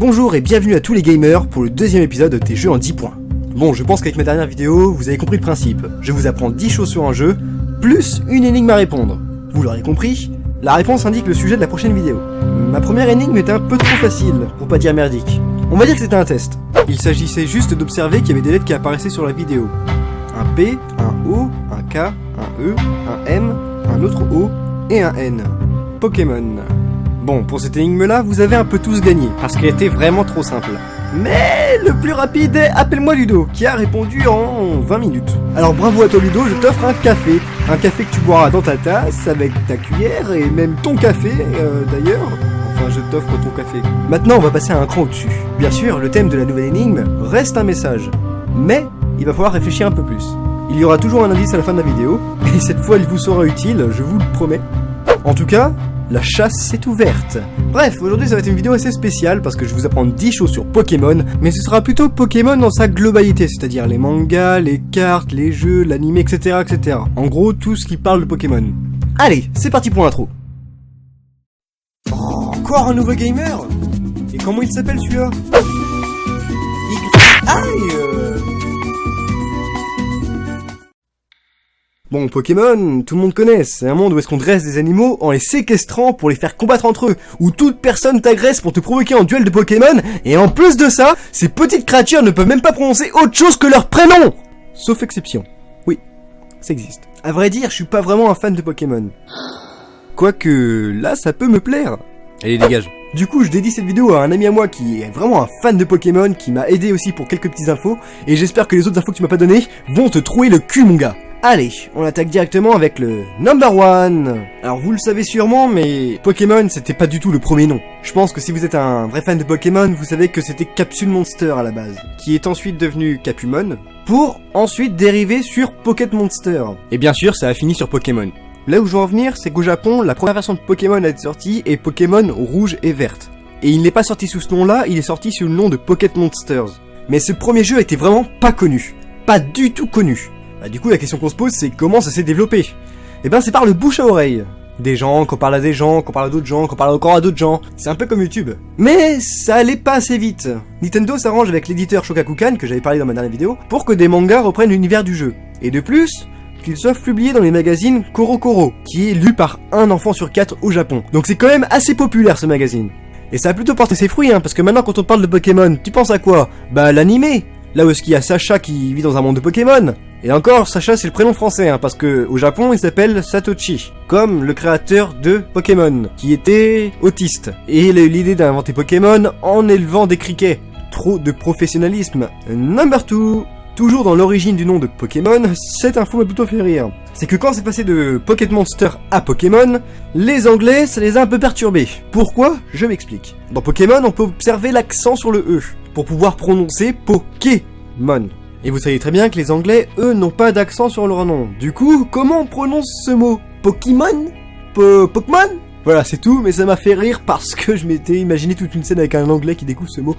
Bonjour et bienvenue à tous les gamers pour le deuxième épisode de tes jeux en 10 points. Bon, je pense qu'avec ma dernière vidéo, vous avez compris le principe. Je vous apprends 10 choses sur un jeu, plus une énigme à répondre. Vous l'aurez compris, la réponse indique le sujet de la prochaine vidéo. Ma première énigme était un peu trop facile, pour pas dire merdique. On va dire que c'était un test. Il s'agissait juste d'observer qu'il y avait des lettres qui apparaissaient sur la vidéo. Un P, un O, un K, un E, un M, un autre O et un N. Pokémon. Bon, pour cette énigme-là, vous avez un peu tous gagné, parce qu'elle était vraiment trop simple. Mais le plus rapide est Appelle-moi Ludo, qui a répondu en 20 minutes. Alors bravo à toi Ludo, je t'offre un café que tu boiras dans ta tasse, avec ta cuillère, et même ton café d'ailleurs. Enfin, je t'offre ton café. Maintenant, on va passer à un cran au-dessus. Bien sûr, le thème de la nouvelle énigme reste un message. Mais, il va falloir réfléchir un peu plus. Il y aura toujours un indice à la fin de la vidéo, et cette fois il vous sera utile, je vous le promets. En tout cas, la chasse est ouverte. Bref, aujourd'hui ça va être une vidéo assez spéciale parce que je vais vous apprendre 10 choses sur Pokémon, mais ce sera plutôt Pokémon dans sa globalité, c'est-à-dire les mangas, les cartes, les jeux, l'anime, etc., etc. En gros, tout ce qui parle de Pokémon. Allez, c'est parti pour l'intro. Oh, encore un nouveau gamer? Et comment il s'appelle celui-là? Aïe. Bon, Pokémon, tout le monde connaît, c'est un monde où est-ce qu'on dresse des animaux en les séquestrant pour les faire combattre entre eux, où toute personne t'agresse pour te provoquer en duel de Pokémon, et en plus de ça, ces petites créatures ne peuvent même pas prononcer autre chose que leur prénom! Sauf exception. Oui, ça existe. À vrai dire, je suis pas vraiment un fan de Pokémon. Quoique, là, ça peut me plaire. Allez, dégage. Du coup, je dédie cette vidéo à un ami à moi qui est vraiment un fan de Pokémon, qui m'a aidé aussi pour quelques petites infos, et j'espère que les autres infos que tu m'as pas données vont te trouer le cul, mon gars. Allez, on attaque directement avec le number 1. Alors vous le savez sûrement, mais Pokémon c'était pas du tout le premier nom. Je pense que si vous êtes un vrai fan de Pokémon, vous savez que c'était Capsule Monster à la base, qui est ensuite devenu Capumon, pour ensuite dériver sur Pocket Monster. Et bien sûr, ça a fini sur Pokémon. Là où je veux en venir, c'est qu'au Japon, la première version de Pokémon a été sortie et Pokémon rouge et verte. Et il n'est pas sorti sous ce nom-là, il est sorti sous le nom de Pocket Monsters. Mais ce premier jeu était vraiment pas connu. Pas du tout connu. Bah, du coup, la question qu'on se pose, c'est comment ça s'est développé? Eh ben, c'est par le bouche à oreille. Des gens, qu'on parle à des gens, qu'on parle à d'autres gens, qu'on parle encore à d'autres gens. C'est un peu comme YouTube. Mais ça allait pas assez vite. Nintendo s'arrange avec l'éditeur Shogakukan, que j'avais parlé dans ma dernière vidéo, pour que des mangas reprennent l'univers du jeu. Et de plus, qu'ils soient publiés dans les magazines Korokoro, qui est lu par un enfant sur 4 au Japon. Donc c'est quand même assez populaire ce magazine. Et ça a plutôt porté ses fruits, parce que maintenant quand on parle de Pokémon, tu penses à quoi? Bah l'animé. Là où est-ce qu'il y a Sacha qui vit dans un monde de Pokémon. Et encore, Sacha c'est le prénom français, parce que au Japon il s'appelle Satoshi, comme le créateur de Pokémon, qui était autiste. Et il a eu l'idée d'inventer Pokémon en élevant des criquets. Trop de professionnalisme. Number 2. Toujours dans l'origine du nom de Pokémon, cette info m'a plutôt fait rire. C'est que quand c'est passé de Pocket Monster à Pokémon, les Anglais ça les a un peu perturbés. Pourquoi? Je m'explique. Dans Pokémon on peut observer l'accent sur le E, pour pouvoir prononcer Pokémon. Et vous savez très bien que les Anglais, eux, n'ont pas d'accent sur leur nom. Du coup, comment on prononce ce mot? Pokémon? Pokémon? Voilà, c'est tout, mais ça m'a fait rire parce que je m'étais imaginé toute une scène avec un Anglais qui découvre ce mot.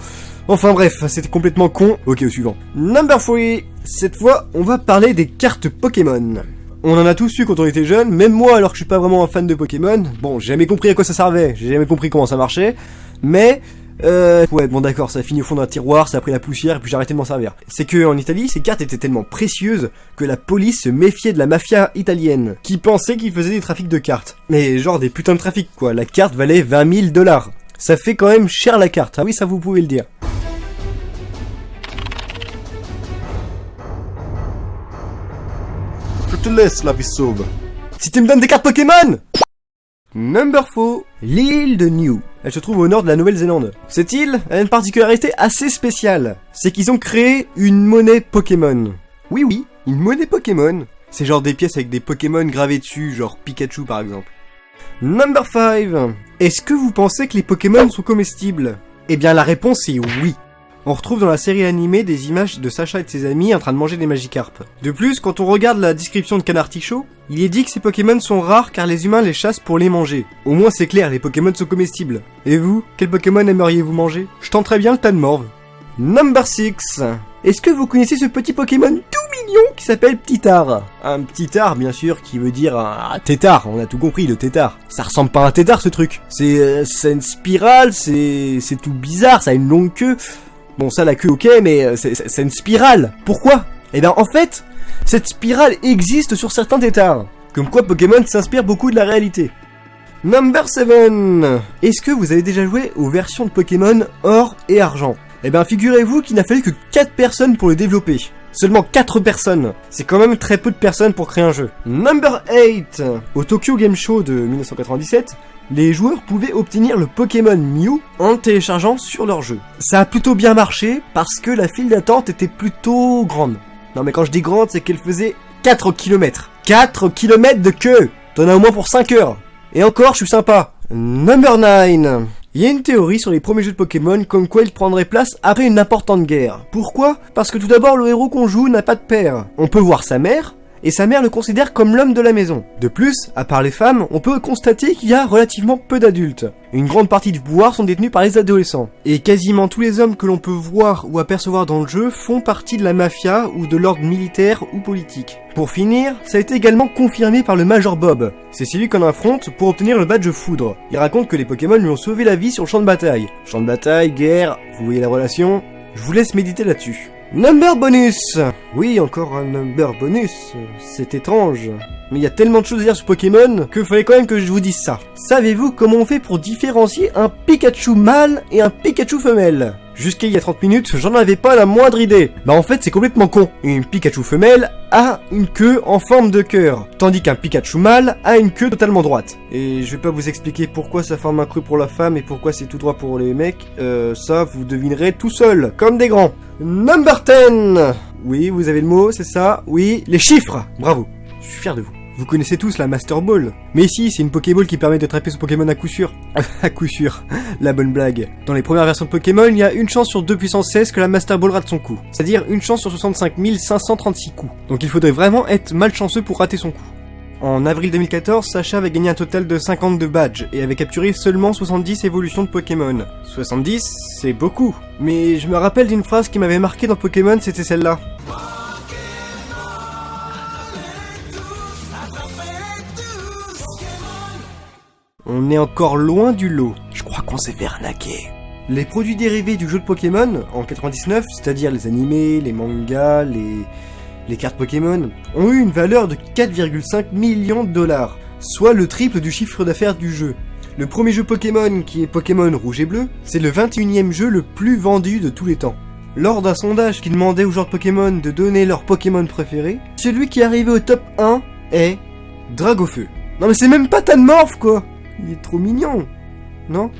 Enfin bref, c'était complètement con. Ok, au suivant. Number 3. Cette fois, on va parler des cartes Pokémon. On en a tous eu quand on était jeune, même moi alors que je suis pas vraiment un fan de Pokémon. Bon, j'ai jamais compris à quoi ça servait, j'ai jamais compris comment ça marchait, mais... Ouais, bon d'accord, ça a fini au fond d'un tiroir, ça a pris la poussière et puis j'ai arrêté de m'en servir. C'est que en Italie, ces cartes étaient tellement précieuses que la police se méfiait de la mafia italienne, qui pensait qu'ils faisaient des trafics de cartes. Mais genre des putains de trafics quoi, la carte valait 20 000 $. Ça fait quand même cher la carte, ah oui ça vous pouvez le dire. Je te laisse la vie sauve. Si tu me donnes des cartes Pokémon! Number 4. L'île de New. Elle se trouve au nord de la Nouvelle-Zélande. Cette île a une particularité assez spéciale. C'est qu'ils ont créé une monnaie Pokémon. Oui, une monnaie Pokémon. C'est genre des pièces avec des Pokémon gravés dessus, genre Pikachu par exemple. Number 5. Est-ce que vous pensez que les Pokémon sont comestibles? Eh bien la réponse est oui. On retrouve dans la série animée des images de Sacha et de ses amis en train de manger des Magikarp. De plus, quand on regarde la description de Canard Tichot, il est dit que ces Pokémon sont rares car les humains les chassent pour les manger. Au moins c'est clair, les Pokémon sont comestibles. Et vous, quel Pokémon aimeriez-vous manger? Je tenterais bien le Tanmorve. Number 6. Est-ce que vous connaissez ce petit Pokémon tout mignon qui s'appelle Ptitard. Un Ptitard, bien sûr, qui veut dire un tétard, on a tout compris, le tétard. Ça ressemble pas à un tétard, ce truc. C'est une spirale, c'est tout bizarre, ça a une longue queue. Bon, ça, la queue, ok, mais c'est une spirale. Pourquoi? Eh bien, en fait, cette spirale existe sur certains tétards. Comme quoi Pokémon s'inspire beaucoup de la réalité. Number 7. Est-ce que vous avez déjà joué aux versions de Pokémon Or et Argent? Eh bien, figurez-vous qu'il n'a fallu que 4 personnes pour le développer. Seulement 4 personnes. C'est quand même très peu de personnes pour créer un jeu. Number 8. Au Tokyo Game Show de 1997, les joueurs pouvaient obtenir le Pokémon Mew en le téléchargeant sur leur jeu. Ça a plutôt bien marché parce que la file d'attente était plutôt grande. Non mais quand je dis grande, c'est qu'elle faisait 4 km. 4 km de queue. T'en as au moins pour 5 heures. Et encore, je suis sympa. Number 9. Il y a une théorie sur les premiers jeux de Pokémon comme quoi ils prendraient place après une importante guerre. Pourquoi? Parce que tout d'abord, le héros qu'on joue n'a pas de père. On peut voir sa mère, et sa mère le considère comme l'homme de la maison. De plus, à part les femmes, on peut constater qu'il y a relativement peu d'adultes. Une grande partie du pouvoir sont détenus par les adolescents. Et quasiment tous les hommes que l'on peut voir ou apercevoir dans le jeu font partie de la mafia ou de l'ordre militaire ou politique. Pour finir, ça a été également confirmé par le Major Bob. C'est celui qu'on affronte pour obtenir le badge Foudre. Il raconte que les Pokémon lui ont sauvé la vie sur le champ de bataille. Champ de bataille, guerre, vous voyez la relation? Je vous laisse méditer là-dessus. Number bonus. Oui, encore un number bonus. C'est étrange. Mais il y a tellement de choses à dire sur Pokémon que fallait quand même que je vous dise ça. Savez-vous comment on fait pour différencier un Pikachu mâle et un Pikachu femelle? Jusqu'à il y a 30 minutes, j'en avais pas la moindre idée. Bah en fait, c'est complètement con. Une Pikachu femelle a une queue en forme de cœur, tandis qu'un Pikachu mâle a une queue totalement droite. Et je vais pas vous expliquer pourquoi ça forme un creux pour la femme et pourquoi c'est tout droit pour les mecs. Ça, vous devinerez tout seul, comme des grands. Number 10. Oui, vous avez le mot, c'est ça. Oui, les chiffres. Bravo. Je suis fier de vous. Vous connaissez tous la Master Ball. Mais ici, c'est une Pokéball qui permet d'attraper son Pokémon à coup sûr. À coup sûr. La bonne blague. Dans les premières versions de Pokémon, il y a une chance sur 2 puissance 16 que la Master Ball rate son coup. C'est-à-dire une chance sur 65 536 coups. Donc il faudrait vraiment être malchanceux pour rater son coup. En avril 2014, Sacha avait gagné un total de 52 badges et avait capturé seulement 70 évolutions de Pokémon. 70, c'est beaucoup. Mais je me rappelle d'une phrase qui m'avait marqué dans Pokémon, c'était celle-là. On est encore loin du lot. Je crois qu'on s'est fait arnaquer. Les produits dérivés du jeu de Pokémon, en 99, c'est-à-dire les animés, les mangas, les cartes Pokémon, ont eu une valeur de 4,5 millions de dollars, soit le triple du chiffre d'affaires du jeu. Le premier jeu Pokémon, qui est Pokémon Rouge et Bleu, c'est le 21e jeu le plus vendu de tous les temps. Lors d'un sondage qui demandait aux joueurs de Pokémon de donner leur Pokémon préféré, celui qui est arrivé au top 1 est Dragofeu. Non mais c'est même pas Tanmorph quoi. Il est trop mignon, non?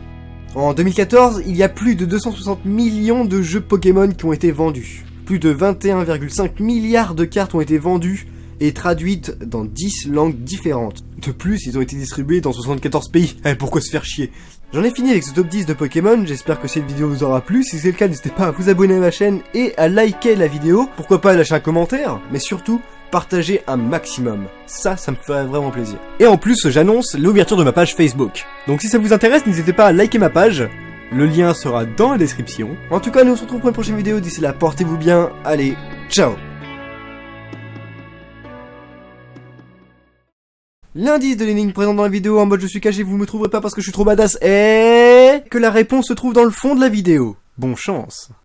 En 2014, il y a plus de 260 millions de jeux Pokémon qui ont été vendus. Plus de 21,5 milliards de cartes ont été vendues et traduites dans 10 langues différentes. De plus, ils ont été distribués dans 74 pays. Pourquoi se faire chier? J'en ai fini avec ce top 10 de Pokémon, j'espère que cette vidéo vous aura plu. Si c'est le cas, n'hésitez pas à vous abonner à ma chaîne et à liker la vidéo. Pourquoi pas lâcher un commentaire, mais surtout, partagez un maximum. Ça me ferait vraiment plaisir. Et en plus, j'annonce l'ouverture de ma page Facebook. Donc si ça vous intéresse, n'hésitez pas à liker ma page. Le lien sera dans la description. En tout cas, nous on se retrouve pour une prochaine vidéo. D'ici là, portez-vous bien. Allez, ciao! L'indice de l'énigme présent dans la vidéo en mode je suis caché, vous me trouverez pas parce que je suis trop badass et que la réponse se trouve dans le fond de la vidéo. Bonne chance.